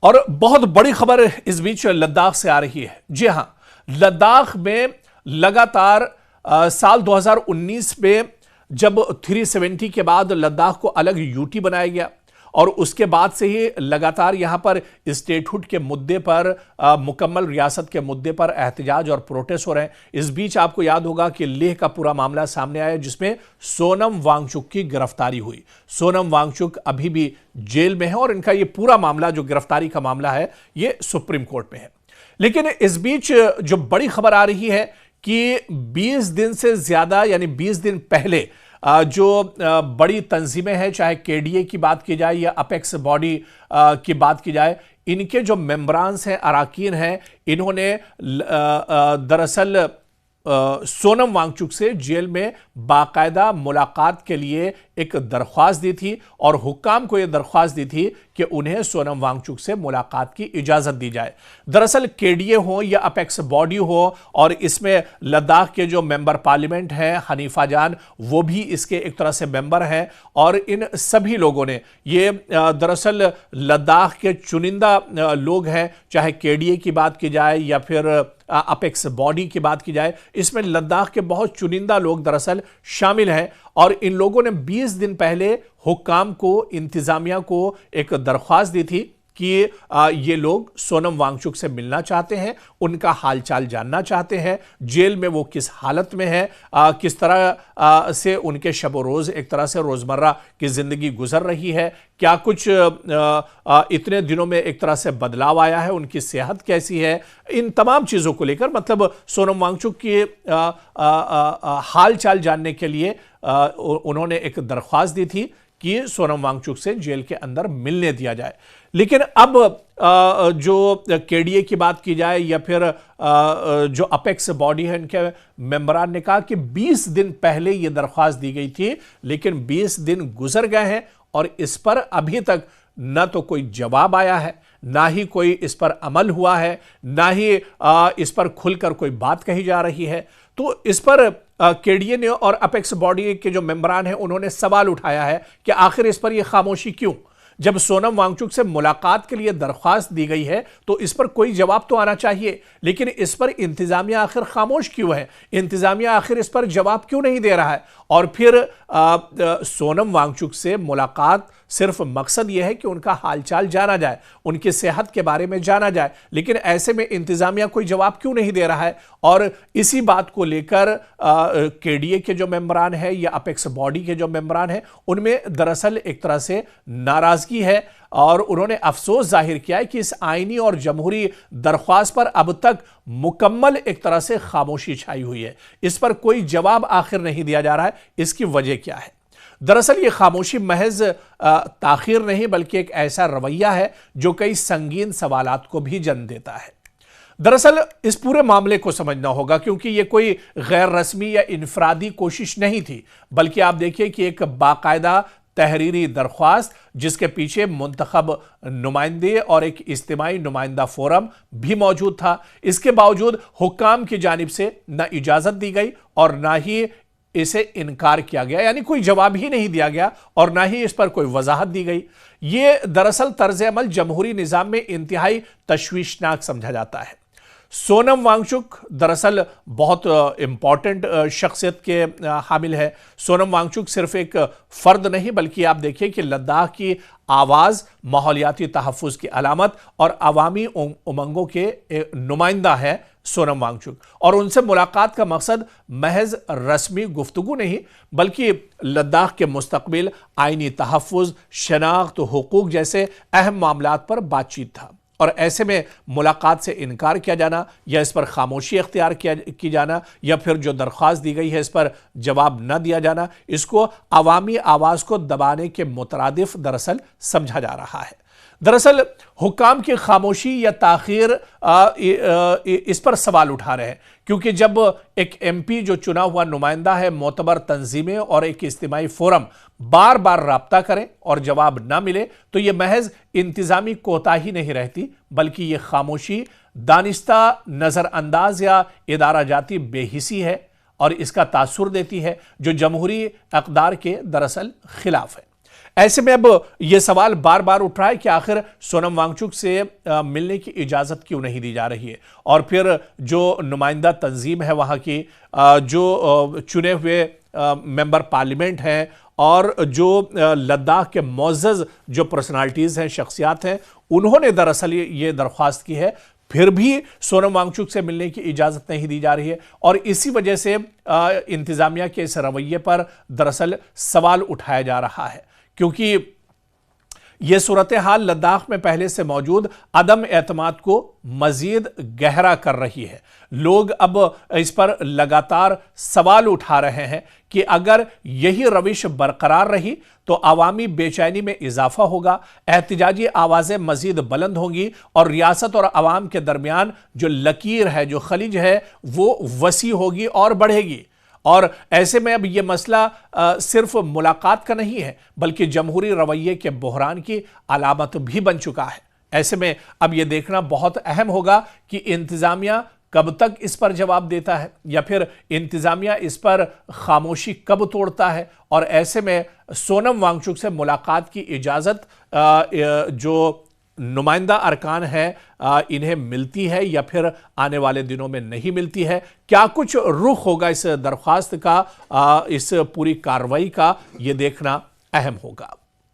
और बहुत बड़ी खबर इस बीच लद्दाख से आ रही है। जी हां, लद्दाख में लगातार साल 2019 में जब 370 के बाद लद्दाख को अलग यूटी बनाया गया और उसके बाद से ही लगातार यहां पर स्टेटहुड के मुद्दे पर, मुकम्मल रियासत के मुद्दे पर एहतजाज और प्रोटेस्ट हो रहे हैं। इस बीच आपको याद होगा कि लेह का पूरा मामला सामने आया जिसमें सोनम वांगचुक की गिरफ्तारी हुई। सोनम वांगचुक अभी भी जेल में है और इनका यह पूरा मामला, जो गिरफ्तारी का मामला है, यह सुप्रीम कोर्ट में है। लेकिन इस बीच जो बड़ी खबर आ रही है कि 20 दिन से ज्यादा, यानी 20 दिन पहले जो बड़ी तंजीमें हैं, चाहे केडीए की बात की जाए या अपेक्स बॉडी की बात की जाए, इनके जो मेंबरान्स हैं, अराकीन हैं, इन्होंने दरअसल सोनम वांगचुक से जेल में बाकायदा मुलाकात के लिए एक दरख्वास्त दी थी और हुक्काम को यह दरख्वास्त दी थी कि उन्हें सोनम वांगचुक से मुलाकात की इजाजत दी जाए। दरअसल केडीए हो या अपेक्स बॉडी हो, और इसमें लद्दाख के जो मेंबर पार्लियामेंट हैं हनीफा जान, वो भी इसके एक तरह से मेंबर हैं, और इन सभी लोगों ने ये दरअसल लद्दाख के चुनिंदा लोग हैं, चाहे केडीए की बात की जाए या फिर अपेक्स बॉडी की बात की जाए, इसमें लद्दाख के बहुत चुनिंदा लोग दरअसल शामिल हैं। और इन लोगों ने 20 दिन पहले हुक्काम को, इंतजामिया को एक दरख्वास्त दी थी कि ये लोग सोनम वांगचुक से मिलना चाहते हैं, उनका हालचाल जानना चाहते हैं, जेल में वो किस हालत में है, किस तरह से उनके शब रोज़ एक तरह से रोज़मर्रा की ज़िंदगी गुजर रही है, क्या कुछ इतने दिनों में एक तरह से बदलाव आया है, उनकी सेहत कैसी है, इन तमाम चीज़ों को लेकर, मतलब सोनम वांगचुक की हाल चाल जानने के लिए उन्होंने एक दरख्वास्त दी थी कि सोनम वांगचुक से जेल के अंदर मिलने दिया जाए। लेकिन अब जो केडीए की बात की जाए या फिर जो अपेक्स बॉडी है, इनके मेंबरान ने कहा कि 20 दिन पहले यह दरख्वास्त दी गई थी, लेकिन 20 दिन गुजर गए हैं और इस पर अभी तक न तो कोई जवाब आया है, ना ही कोई इस पर अमल हुआ है, ना ही इस पर खुलकर कोई बात कही जा रही है। तो इस पर केडीए ने और अपेक्स बॉडी के जो मेंबरान हैं, उन्होंने सवाल उठाया है कि आखिर इस पर यह खामोशी क्यों? जब सोनम वांगचुक से मुलाकात के लिए दरख्वास्त दी गई है तो इस पर कोई जवाब तो आना चाहिए, लेकिन इस पर इंतजामिया आखिर खामोश क्यों है? इंतजामिया आखिर इस पर जवाब क्यों नहीं दे रहा है? और फिर सोनम वांगचुक से मुलाकात सिर्फ मकसद यह है कि उनका हालचाल जाना जाए, उनकी सेहत के बारे में जाना जाए, लेकिन ऐसे में इंतजामिया कोई जवाब क्यों नहीं दे रहा है? और इसी बात को लेकर केडीए के जो मेंबरान है या अपेक्स बॉडी के जो मेंबरान है, उनमें दरअसल एक तरह से नाराजगी है और उन्होंने अफसोस जाहिर किया है कि इस आईनी और जमहूरी दरख्वास्त पर अब तक मुकम्मल एक तरह से खामोशी छाई हुई है। इस पर कोई जवाब आखिर नहीं दिया जा रहा है। इसकी वजह क्या है? दरअसल ये खामोशी महज ताखीर नहीं, बल्कि एक ऐसा रवैया है जो कई संगीन सवालात को भी जन्म देता है। दरअसल इस पूरे मामले को समझना होगा, क्योंकि ये कोई गैर रस्मी या इनफरादी कोशिश नहीं थी, बल्कि आप देखिए कि एक बाकायदा तहरीरी दरख्वास्त, जिसके पीछे मुंतखब नुमाइंदे और एक इज्तिमाई नुमाइंदा फोरम भी मौजूद था। इसके बावजूद हुक्काम की जानिब से न इजाज़त दी गई और ना ही इसे इनकार किया गया, यानी कोई जवाब ही नहीं दिया गया और ना ही इस पर कोई वजाहत दी गई। ये दरअसल तर्ज अमल जमहूरी निज़ाम में इंतहाई तशवीशनाक समझा जाता है। सोनम वांगचुक दरअसल बहुत इंपॉर्टेंट शख्सियत के हामिल है। सोनम वांगचुक सिर्फ एक फ़र्द नहीं, बल्कि आप देखिए कि लद्दाख की आवाज़, माहौलियाती तहफ़्फ़ुज़ की अलामत और अवामी उमंगों के नुमाइंदा है सोनम वांगचुक। और उनसे मुलाकात का मकसद महज रस्मी गुफ्तगू नहीं, बल्कि लद्दाख के मुस्तक़बिल, आइनी तहफ़्फ़ुज़, शनाख्त, हुकूक जैसे अहम मामलात पर बातचीत था। और ऐसे में मुलाकात से इनकार किया जाना या इस पर खामोशी इख्तियार की जाना या फिर जो दरख्वास्त दी गई है इस पर जवाब न दिया जाना, इसको अवामी आवाज़ को दबाने के मुतरादिफ दरअसल समझा जा रहा है। दरअसल हुक्काम की खामोशी या ताखीर इस पर सवाल उठा रहे हैं, क्योंकि जब एक एमपी जो चुना हुआ नुमाइंदा है, मोतबर तंजीमें और एक इज्तिमाई फोरम बार बार राब्ता करें और जवाब ना मिले, तो यह महज इंतजामी कोताही नहीं रहती, बल्कि यह खामोशी दानिस्ता नज़रअंदाज या इदारा जाती बेहिसी है और इसका तासुर देती है जो जमहूरी अक़दार के दरअसल खिलाफ है। ऐसे में अब यह सवाल बार बार उठ रहा है कि आखिर सोनम वांगचुक से मिलने की इजाजत क्यों नहीं दी जा रही है, और फिर जो नुमाइंदा तंजीम है वहां की, जो चुने हुए मेंबर पार्लियामेंट हैं और जो लद्दाख के मोअज़्ज़ज़ जो पर्सनालिटीज़ हैं, शख्सियात हैं, उन्होंने दरअसल ये दरख्वास्त की है, फिर भी सोनम वांगचुक से मिलने की इजाज़त नहीं दी जा रही है। और इसी वजह से इंतज़ामिया के इस रवैये पर दरअसल सवाल उठाया जा रहा है, क्योंकि यह सूरत हाल लद्दाख में पहले से मौजूद अदम एतमाद को मजीद गहरा कर रही है। लोग अब इस पर लगातार सवाल उठा रहे हैं कि अगर यही रविश बरकरार रही तो अवामी बेचैनी में इजाफा होगा, एहतिजाजी आवाज़ें मजीद बुलंद होंगी और रियासत और अवाम के दरमियान जो लकीर है, जो खलिज है, वो वसी होगी और बढ़ेगी। और ऐसे में अब यह मसला सिर्फ मुलाकात का नहीं है, बल्कि जमहूरी रवैये के बहरान की अलामत भी बन चुका है। ऐसे में अब यह देखना बहुत अहम होगा कि इंतज़ामिया कब तक इस पर जवाब देता है, या फिर इंतज़ामिया इस पर खामोशी कब तोड़ता है, और ऐसे में सोनम वांगचुक से मुलाकात की इजाज़त जो नुमाइंदा अरकान है इन्हें मिलती है या फिर आने वाले दिनों में नहीं मिलती है। क्या कुछ रुख होगा इस दरख्वास्त का, इस पूरी कार्रवाई का, यह देखना अहम होगा।